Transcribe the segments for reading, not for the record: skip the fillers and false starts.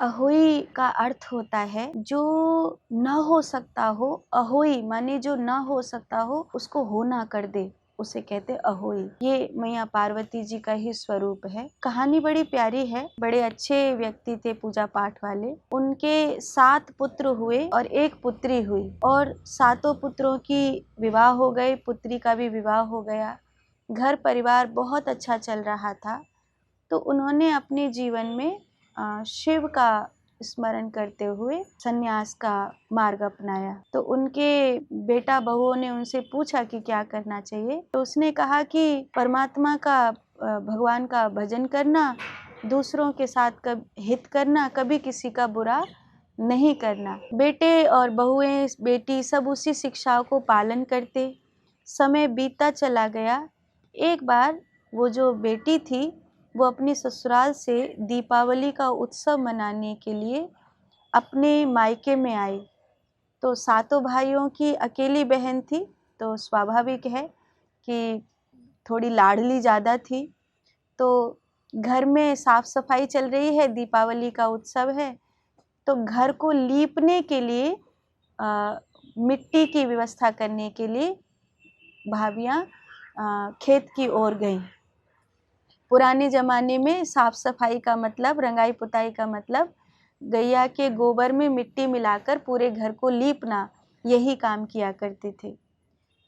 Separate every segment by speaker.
Speaker 1: अहोई का अर्थ होता है जो न हो सकता हो। अहोई माने जो न हो सकता हो उसको हो ना कर दे, उसे कहते अहोई। ये मैया पार्वती जी का ही स्वरूप है। कहानी बड़ी प्यारी है। बड़े अच्छे व्यक्ति थे पूजा पाठ वाले। उनके 7 पुत्र हुए और 1 पुत्री हुई और सातों पुत्रों की विवाह हो गए, पुत्री का भी विवाह हो गया। घर परिवार बहुत अच्छा चल रहा था। तो उन्होंने अपने जीवन में शिव का स्मरण करते हुए संन्यास का मार्ग अपनाया। तो उनके बेटा बहुओं ने उनसे पूछा कि क्या करना चाहिए, तो उसने कहा कि परमात्मा का भगवान का भजन करना, दूसरों के साथ हित करना, कभी किसी का बुरा नहीं करना। बेटे और बहुएं, बेटी सब उसी शिक्षाओं को पालन करते। समय बीतता चला गया। एक बार वो जो बेटी थी वो अपनी ससुराल से दीपावली का उत्सव मनाने के लिए अपने मायके में आई। तो सातों भाइयों की अकेली बहन थी, तो स्वाभाविक है कि थोड़ी लाडली ज़्यादा थी। तो घर में साफ सफाई चल रही है, दीपावली का उत्सव है, तो घर को लीपने के लिए मिट्टी की व्यवस्था करने के लिए भाभियाँ खेत की ओर गईं। पुराने ज़माने में साफ सफाई का मतलब, रंगाई पुताई का मतलब गैया के गोबर में मिट्टी मिलाकर पूरे घर को लीपना, यही काम किया करते थे।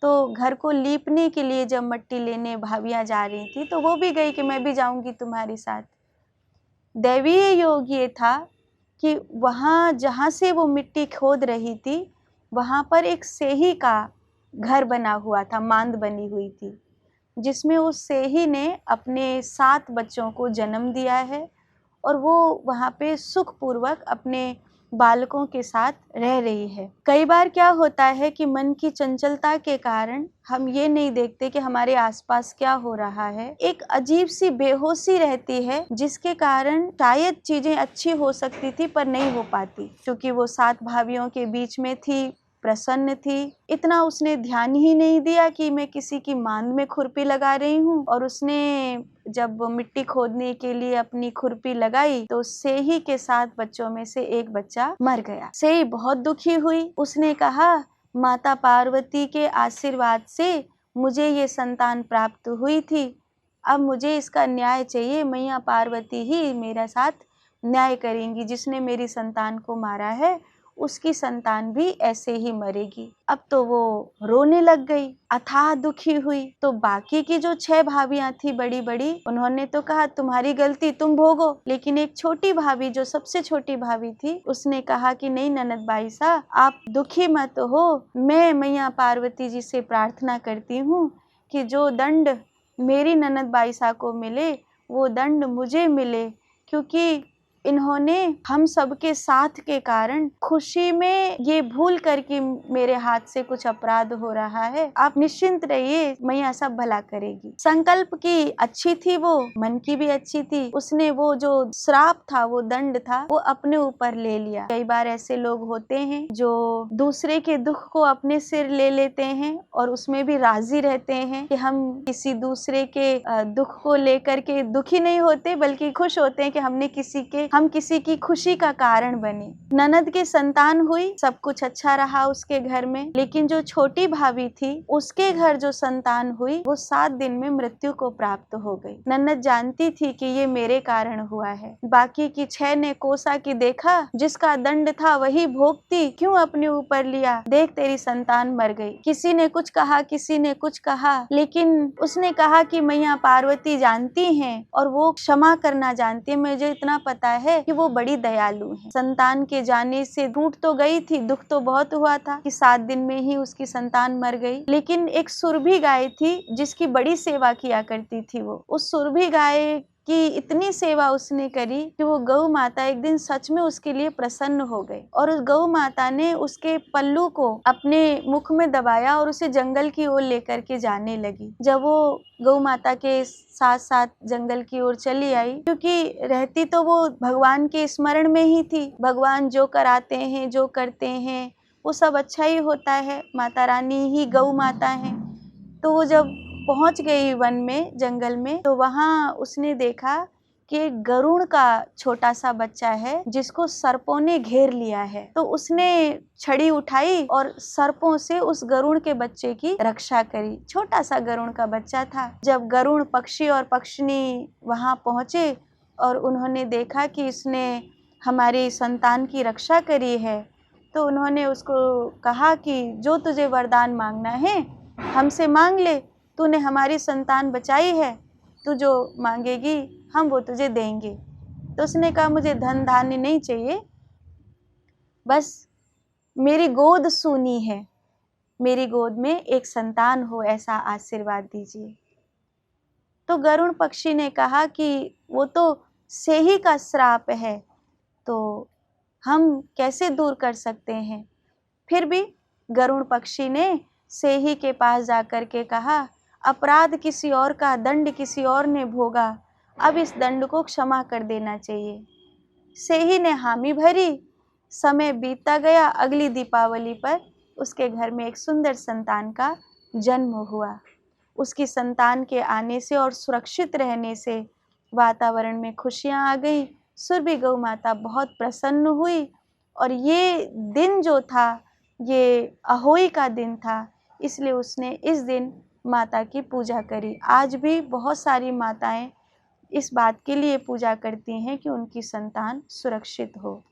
Speaker 1: तो घर को लीपने के लिए जब मिट्टी लेने भाभियाँ जा रही थी तो वो भी गई कि मैं भी जाऊंगी तुम्हारे साथ। दैवीय योग ये था कि वहाँ जहाँ से वो मिट्टी खोद रही थी वहाँ पर एक सेही का घर बना हुआ था, मांद बनी हुई थी, जिसमें उस सेही ने अपने 7 बच्चों को जन्म दिया है और वो वहाँ पे सुखपूर्वक अपने बालकों के साथ रह रही है। कई बार क्या होता है कि मन की चंचलता के कारण हम ये नहीं देखते कि हमारे आसपास क्या हो रहा है। एक अजीब सी बेहोशी रहती है जिसके कारण शायद चीजें अच्छी हो सकती थी पर नहीं हो पाती, क्योंकि वो 7 भाभियों के बीच में थी, प्रसन्न थी। इतना उसने ध्यान ही नहीं दिया कि मैं किसी की मांद में खुरपी लगा रही हूँ। और उसने जब मिट्टी खोदने के लिए अपनी खुरपी लगाई तो सेही के 7 बच्चों में से एक बच्चा मर गया। सेही बहुत दुखी हुई। उसने कहा, माता पार्वती के आशीर्वाद से मुझे ये संतान प्राप्त हुई थी, अब मुझे इसका न्याय चाहिए। मैया पार्वती ही मेरा साथ न्याय करेंगी। जिसने मेरी संतान को मारा है उसकी संतान भी ऐसे ही मरेगी। अब तो वो रोने लग गई, अथाह दुखी हुई। तो बाकी की जो 6 भाभियां थी बड़ी बड़ी, उन्होंने तो कहा तुम्हारी गलती, तुम भोगो। लेकिन एक छोटी भाभी, जो सबसे छोटी भाभी थी, उसने कहा कि नहीं ननद बाईसा, आप दुखी मत हो। मैं मैया पार्वती जी से प्रार्थना करती हूँ कि जो दंड मेरी ननद बाईसा को मिले वो दंड मुझे मिले, क्योंकि इन्होंने हम सबके साथ के कारण खुशी में ये भूल कर कि मेरे हाथ से कुछ अपराध हो रहा है। आप निश्चिंत रहिए, मैया सब भला करेगी। संकल्प की अच्छी थी वो, मन की भी अच्छी थी। उसने वो जो श्राप था, वो दंड था, वो अपने ऊपर ले लिया। कई बार ऐसे लोग होते हैं जो दूसरे के दुख को अपने सिर ले लेते हैं और उसमें भी राजी रहते हैं कि हम किसी दूसरे के दुख को लेकर के दुखी नहीं होते, बल्कि खुश होते हैं कि हम किसी की खुशी का कारण बने। ननद के संतान हुई, सब कुछ अच्छा रहा उसके घर में। लेकिन जो छोटी भाभी थी उसके घर जो संतान हुई वो 7 दिन में मृत्यु को प्राप्त हो गई। ननद जानती थी कि ये मेरे कारण हुआ है। बाकी की 6 ने कोसा कि देखा, जिसका दंड था वही भोगती, क्यों अपने ऊपर लिया। देख तेरी संतान मर गई। किसी ने कुछ कहा, किसी ने कुछ कहा, लेकिन उसने कहा कि मैया पार्वती जानती हैं और वो क्षमा करना जानती है। मुझे इतना पता है कि वो बड़ी दयालु है। संतान के जाने से टूट तो गई थी, दुख तो बहुत हुआ था कि 7 दिन में ही उसकी संतान मर गई। लेकिन एक सुरभि गाय थी जिसकी बड़ी सेवा किया करती थी। वो उस सुरभि गाय की इतनी सेवा उसने करी कि वो गौ माता एक दिन सच में उसके लिए प्रसन्न हो गई और उस गौ माता ने उसके पल्लू को अपने मुख में दबाया और उसे जंगल की ओर लेकर के जाने लगी। जब वो गौ माता के साथ साथ जंगल की ओर चली आई, क्योंकि रहती तो वो भगवान के स्मरण में ही थी। भगवान जो कराते हैं, जो करते हैं, वो सब अच्छा ही होता है। माता रानी ही गौ माता है। तो वो जब पहुंच गई वन में, जंगल में, तो वहां उसने देखा कि एक गरुड़ का छोटा सा बच्चा है जिसको सर्पों ने घेर लिया है। तो उसने छड़ी उठाई और सर्पों से उस गरुड़ के बच्चे की रक्षा करी। छोटा सा गरुड़ का बच्चा था। जब गरुड़ पक्षी और पक्षिणी वहां पहुंचे और उन्होंने देखा कि इसने हमारी संतान की रक्षा करी है, तो उन्होंने उसको कहा कि जो तुझे वरदान मांगना है हमसे मांग ले, तूने हमारी संतान बचाई है, तू जो मांगेगी हम वो तुझे देंगे। तो उसने कहा मुझे धन धान्य नहीं चाहिए, बस मेरी गोद सूनी है, मेरी गोद में एक संतान हो, ऐसा आशीर्वाद दीजिए। तो गरुड़ पक्षी ने कहा कि वो तो सेही का श्राप है, तो हम कैसे दूर कर सकते हैं। फिर भी गरुड़ पक्षी ने सेही के पास जाकर के कहा, अपराध किसी और का, दंड किसी और ने भोगा, अब इस दंड को क्षमा कर देना चाहिए। सेही ने हामी भरी। समय बीतता गया। अगली दीपावली पर उसके घर में एक सुंदर संतान का जन्म हुआ। उसकी संतान के आने से और सुरक्षित रहने से वातावरण में खुशियां आ गई। सुरभि गौ माता बहुत प्रसन्न हुई और ये दिन जो था ये अहोई का दिन था, इसलिए उसने इस दिन माता की पूजा करी। आज भी बहुत सारी माताएं इस बात के लिए पूजा करती हैं कि उनकी संतान सुरक्षित हो।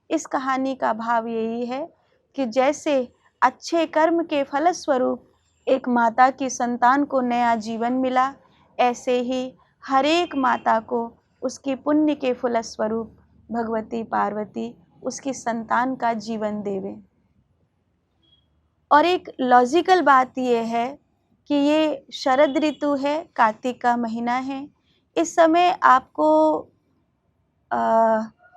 Speaker 1: इस कहानी का भाव यही है कि जैसे अच्छे कर्म के फलस्वरूप एक माता की संतान को नया जीवन मिला, ऐसे ही हर एक माता को उसकी पुण्य के फलस्वरूप भगवती पार्वती उसकी संतान का जीवन देवे। और एक लॉजिकल बात ये है कि ये शरद ऋतु है, कार्तिक का महीना है। इस समय आपको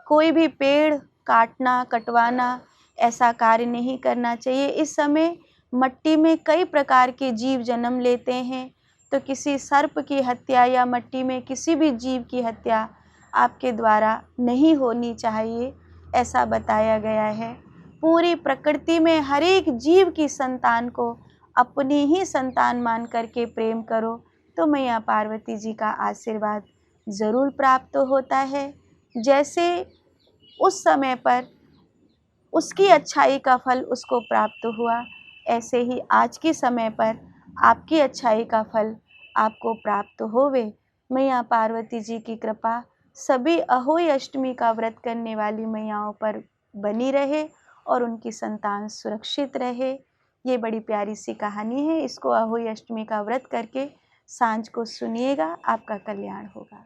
Speaker 1: कोई भी पेड़ काटना, कटवाना ऐसा कार्य नहीं करना चाहिए। इस समय मट्टी में कई प्रकार के जीव जन्म लेते हैं, तो किसी सर्प की हत्या या मट्टी में किसी भी जीव की हत्या आपके द्वारा नहीं होनी चाहिए, ऐसा बताया गया है। पूरी प्रकृति में हर एक जीव की संतान को अपनी ही संतान मान करके प्रेम करो, तो मैया पार्वती जी का आशीर्वाद ज़रूर प्राप्त होता है। जैसे उस समय पर उसकी अच्छाई का फल उसको प्राप्त हुआ, ऐसे ही आज के समय पर आपकी अच्छाई का फल आपको प्राप्त होवे। मैया पार्वती जी की कृपा सभी अहोई अष्टमी का व्रत करने वाली मैयाओं पर बनी रहे और उनकी संतान सुरक्षित रहे। ये बड़ी प्यारी सी कहानी है। इसको अहोई अष्टमी का व्रत करके सांझ को सुनिएगा, आपका कल्याण होगा।